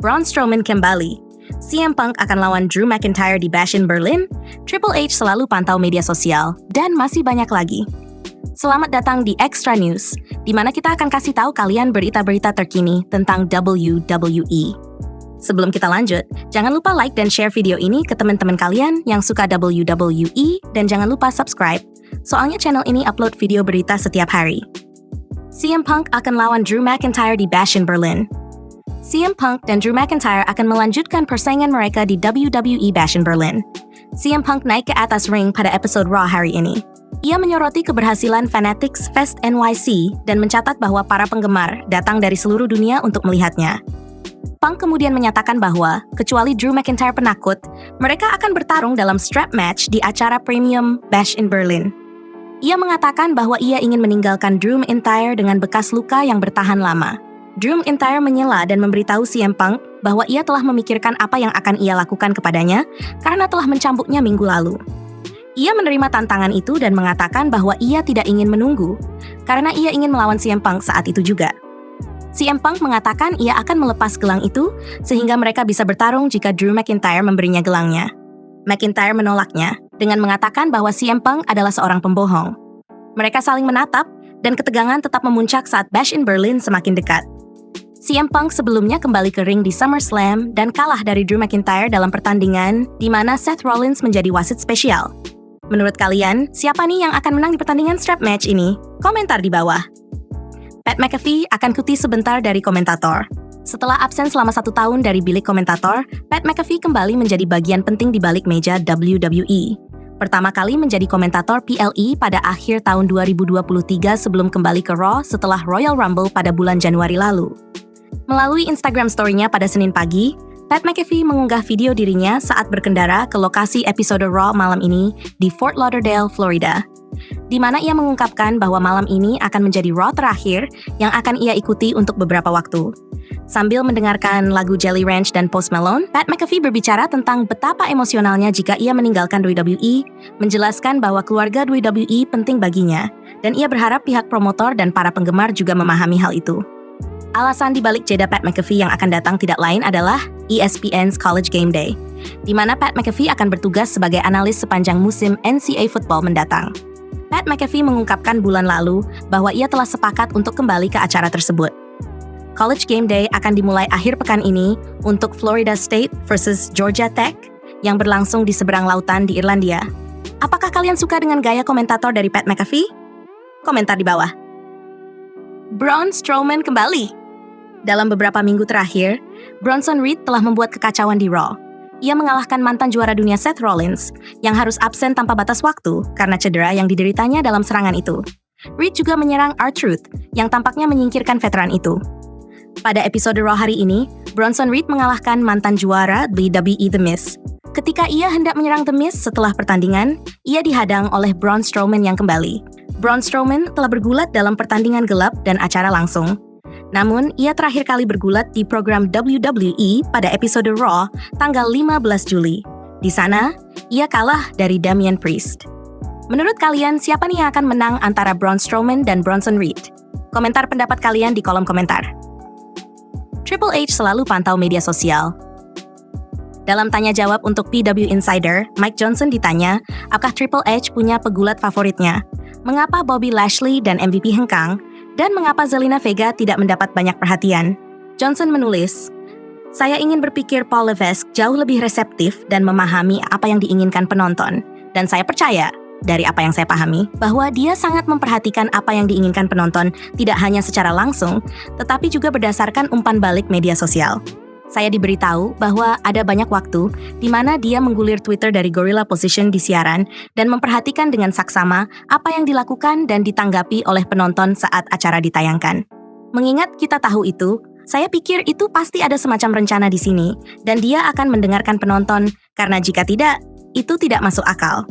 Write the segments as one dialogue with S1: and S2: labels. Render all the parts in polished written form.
S1: Braun Strowman kembali. CM Punk akan lawan Drew McIntyre di Bash in Berlin. Triple H selalu pantau media sosial, dan masih banyak lagi. Selamat datang di Extra News, di mana kita akan kasih tahu kalian berita-berita terkini tentang WWE. Sebelum kita lanjut, jangan lupa like dan share video ini ke teman-teman kalian yang suka WWE, dan jangan lupa subscribe, soalnya channel ini upload video berita setiap hari. CM Punk akan lawan Drew McIntyre di Bash in Berlin. CM Punk dan Drew McIntyre akan melanjutkan persaingan mereka di WWE Bash in Berlin. CM Punk naik ke atas ring pada episode Raw hari ini. Ia menyoroti keberhasilan Fanatics Fest NYC dan mencatat bahwa para penggemar datang dari seluruh dunia untuk melihatnya. Punk kemudian menyatakan bahwa, kecuali Drew McIntyre penakut, mereka akan bertarung dalam strap match di acara premium Bash in Berlin. Ia mengatakan bahwa ia ingin meninggalkan Drew McIntyre dengan bekas luka yang bertahan lama. Drew McIntyre menyela dan memberitahu CM Punk bahwa ia telah memikirkan apa yang akan ia lakukan kepadanya karena telah mencambuknya minggu lalu. Ia menerima tantangan itu dan mengatakan bahwa ia tidak ingin menunggu, karena ia ingin melawan CM Punk saat itu juga. CM Punk mengatakan ia akan melepas gelang itu, sehingga mereka bisa bertarung jika Drew McIntyre memberinya gelangnya. McIntyre menolaknya, dengan mengatakan bahwa CM Punk adalah seorang pembohong. Mereka saling menatap, dan ketegangan tetap memuncak saat Bash in Berlin semakin dekat. CM Punk sebelumnya kembali ke ring di SummerSlam dan kalah dari Drew McIntyre dalam pertandingan di mana Seth Rollins menjadi wasit spesial. Menurut kalian, siapa nih yang akan menang di pertandingan strap match ini? Komentar di bawah. Pat McAfee akan cuti sebentar dari komentator. Setelah absen selama 1 tahun dari bilik komentator, Pat McAfee kembali menjadi bagian penting di balik meja WWE. Pertama kali menjadi komentator PLE pada akhir tahun 2023 sebelum kembali ke Raw setelah Royal Rumble pada bulan Januari lalu. Melalui Instagram story-nya pada Senin pagi, Pat McAfee mengunggah video dirinya saat berkendara ke lokasi episode Raw malam ini di Fort Lauderdale, Florida, di mana ia mengungkapkan bahwa malam ini akan menjadi Raw terakhir yang akan ia ikuti untuk beberapa waktu. Sambil mendengarkan lagu Jelly Ranch dan Post Malone, Pat McAfee berbicara tentang betapa emosionalnya jika ia meninggalkan WWE, menjelaskan bahwa keluarga WWE penting baginya, dan ia berharap pihak promotor dan para penggemar juga memahami hal itu. Alasan dibalik jeda Pat McAfee yang akan datang tidak lain adalah ESPN's College Game Day, di mana Pat McAfee akan bertugas sebagai analis sepanjang musim NCAA football mendatang. Pat McAfee mengungkapkan bulan lalu bahwa ia telah sepakat untuk kembali ke acara tersebut. College Game Day akan dimulai akhir pekan ini untuk Florida State versus Georgia Tech yang berlangsung di seberang lautan di Irlandia. Apakah kalian suka dengan gaya komentator dari Pat McAfee? Komentar di bawah. Braun Strowman kembali. Dalam beberapa minggu terakhir, Bronson Reed telah membuat kekacauan di Raw. Ia mengalahkan mantan juara dunia Seth Rollins, yang harus absen tanpa batas waktu karena cedera yang dideritanya dalam serangan itu. Reed juga menyerang R-Truth, yang tampaknya menyingkirkan veteran itu. Pada episode Raw hari ini, Bronson Reed mengalahkan mantan juara WWE The Miz. Ketika ia hendak menyerang The Miz setelah pertandingan, ia dihadang oleh Braun Strowman yang kembali. Braun Strowman telah bergulat dalam pertandingan gelap dan acara langsung. Namun, ia terakhir kali bergulat di program WWE pada episode Raw tanggal 15 Juli. Di sana, ia kalah dari Damian Priest. Menurut kalian, siapa nih yang akan menang antara Braun Strowman dan Bronson Reed? Komentar pendapat kalian di kolom komentar. Triple H selalu pantau media sosial. Dalam tanya jawab untuk PW Insider, Mike Johnson ditanya, apakah Triple H punya pegulat favoritnya? Mengapa Bobby Lashley dan MVP hengkang? Dan mengapa Zelina Vega tidak mendapat banyak perhatian? Johnson menulis, saya ingin berpikir Paul Levesque jauh lebih reseptif dan memahami apa yang diinginkan penonton. Dan saya percaya, dari apa yang saya pahami, bahwa dia sangat memperhatikan apa yang diinginkan penonton tidak hanya secara langsung, tetapi juga berdasarkan umpan balik media sosial. Saya diberitahu bahwa ada banyak waktu di mana dia menggulir Twitter dari Gorilla Position di siaran dan memperhatikan dengan saksama apa yang dilakukan dan ditanggapi oleh penonton saat acara ditayangkan. Mengingat kita tahu itu, saya pikir itu pasti ada semacam rencana di sini dan dia akan mendengarkan penonton karena jika tidak, itu tidak masuk akal.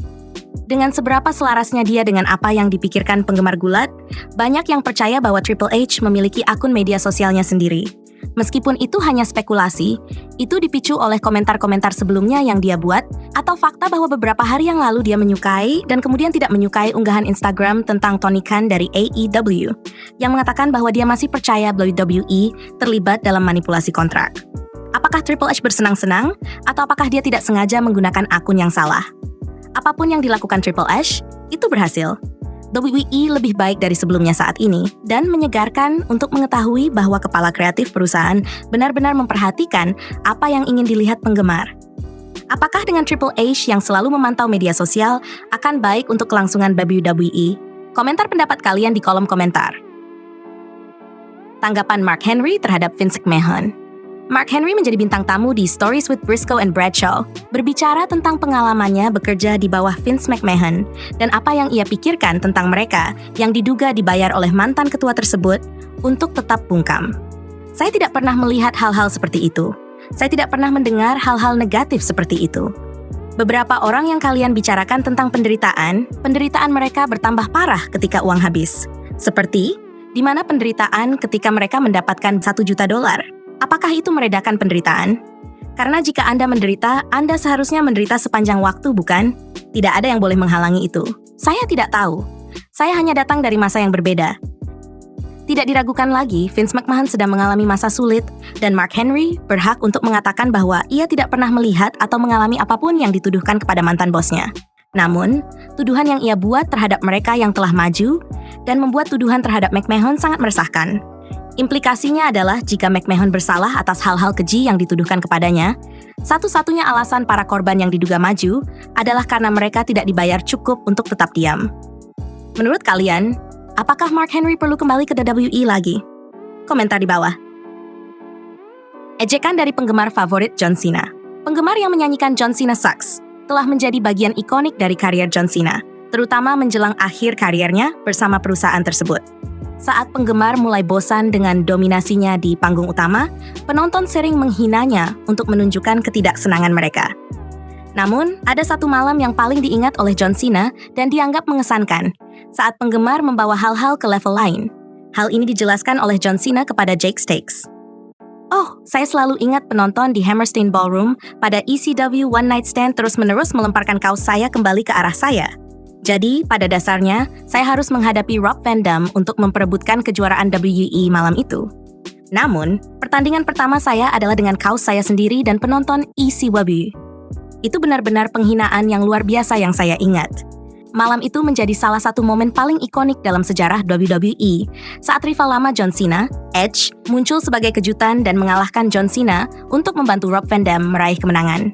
S1: Dengan seberapa selarasnya dia dengan apa yang dipikirkan penggemar gulat, banyak yang percaya bahwa Triple H memiliki akun media sosialnya sendiri. Meskipun itu hanya spekulasi, itu dipicu oleh komentar-komentar sebelumnya yang dia buat, atau fakta bahwa beberapa hari yang lalu dia menyukai dan kemudian tidak menyukai unggahan Instagram tentang Tony Khan dari AEW, yang mengatakan bahwa dia masih percaya WWE terlibat dalam manipulasi kontrak. Apakah Triple H bersenang-senang, atau apakah dia tidak sengaja menggunakan akun yang salah? Apapun yang dilakukan Triple H, itu berhasil. WWE lebih baik dari sebelumnya saat ini, dan menyegarkan untuk mengetahui bahwa kepala kreatif perusahaan benar-benar memperhatikan apa yang ingin dilihat penggemar. Apakah dengan Triple H yang selalu memantau media sosial akan baik untuk kelangsungan WWE? Komentar pendapat kalian di kolom komentar. Tanggapan Mark Henry terhadap Vince McMahon. Mark Henry menjadi bintang tamu di Stories with Briscoe and Bradshaw, berbicara tentang pengalamannya bekerja di bawah Vince McMahon dan apa yang ia pikirkan tentang mereka yang diduga dibayar oleh mantan ketua tersebut untuk tetap bungkam. Saya tidak pernah melihat hal-hal seperti itu. Saya tidak pernah mendengar hal-hal negatif seperti itu. Beberapa orang yang kalian bicarakan tentang penderitaan mereka bertambah parah ketika uang habis. Seperti, di mana penderitaan ketika mereka mendapatkan $1 juta. Apakah itu meredakan penderitaan? Karena jika Anda menderita, Anda seharusnya menderita sepanjang waktu, bukan? Tidak ada yang boleh menghalangi itu. Saya tidak tahu. Saya hanya datang dari masa yang berbeda. Tidak diragukan lagi, Vince McMahon sedang mengalami masa sulit, dan Mark Henry berhak untuk mengatakan bahwa ia tidak pernah melihat atau mengalami apapun yang dituduhkan kepada mantan bosnya. Namun, tuduhan yang ia buat terhadap mereka yang telah maju, dan membuat tuduhan terhadap McMahon sangat meresahkan. Implikasinya adalah jika McMahon bersalah atas hal-hal keji yang dituduhkan kepadanya, satu-satunya alasan para korban yang diduga maju adalah karena mereka tidak dibayar cukup untuk tetap diam. Menurut kalian, apakah Mark Henry perlu kembali ke WWE lagi? Komentar di bawah. Ejekan dari penggemar favorit John Cena. Penggemar yang menyanyikan John Cena Sucks telah menjadi bagian ikonik dari karier John Cena, terutama menjelang akhir kariernya bersama perusahaan tersebut. Saat penggemar mulai bosan dengan dominasinya di panggung utama, penonton sering menghinanya untuk menunjukkan ketidaksenangan mereka. Namun, ada satu malam yang paling diingat oleh John Cena dan dianggap mengesankan, saat penggemar membawa hal-hal ke level lain. Hal ini dijelaskan oleh John Cena kepada Jake Stakes. Oh, saya selalu ingat penonton di Hammerstein Ballroom pada ECW One Night Stand terus-menerus melemparkan kaos saya kembali ke arah saya. Jadi, pada dasarnya, saya harus menghadapi Rob Van Dam untuk memperebutkan kejuaraan WWE malam itu. Namun, pertandingan pertama saya adalah dengan kaos saya sendiri dan penonton ECW. Itu benar-benar penghinaan yang luar biasa yang saya ingat. Malam itu menjadi salah satu momen paling ikonik dalam sejarah WWE, saat rival lama John Cena, Edge, muncul sebagai kejutan dan mengalahkan John Cena untuk membantu Rob Van Dam meraih kemenangan.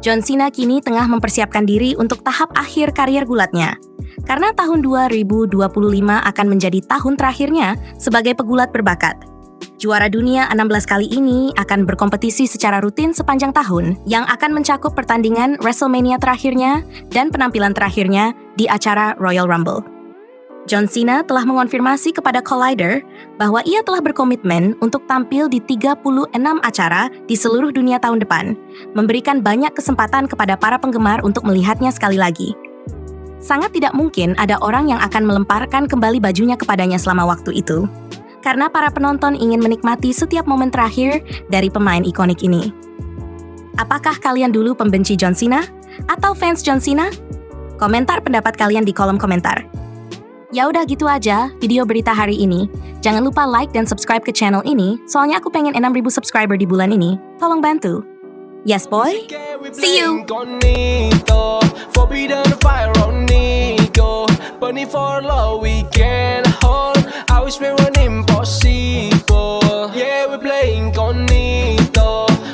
S1: John Cena kini tengah mempersiapkan diri untuk tahap akhir karier gulatnya. Karena tahun 2025 akan menjadi tahun terakhirnya sebagai pegulat berbakat. Juara dunia 16 kali ini akan berkompetisi secara rutin sepanjang tahun yang akan mencakup pertandingan WrestleMania terakhirnya dan penampilan terakhirnya di acara Royal Rumble. John Cena telah mengonfirmasi kepada Collider bahwa ia telah berkomitmen untuk tampil di 36 acara di seluruh dunia tahun depan, memberikan banyak kesempatan kepada para penggemar untuk melihatnya sekali lagi. Sangat tidak mungkin ada orang yang akan melemparkan kembali bajunya kepadanya selama waktu itu, karena para penonton ingin menikmati setiap momen terakhir dari pemain ikonik ini. Apakah kalian dulu pembenci John Cena? Atau fans John Cena? Komentar pendapat kalian di kolom komentar. Ya udah gitu aja video berita hari ini. Jangan lupa like dan subscribe ke channel ini, soalnya aku pengen 6.000 subscriber di bulan ini. Tolong bantu. Yes boy. See you. For love we can hold. I wish we were impossible. Yeah, we play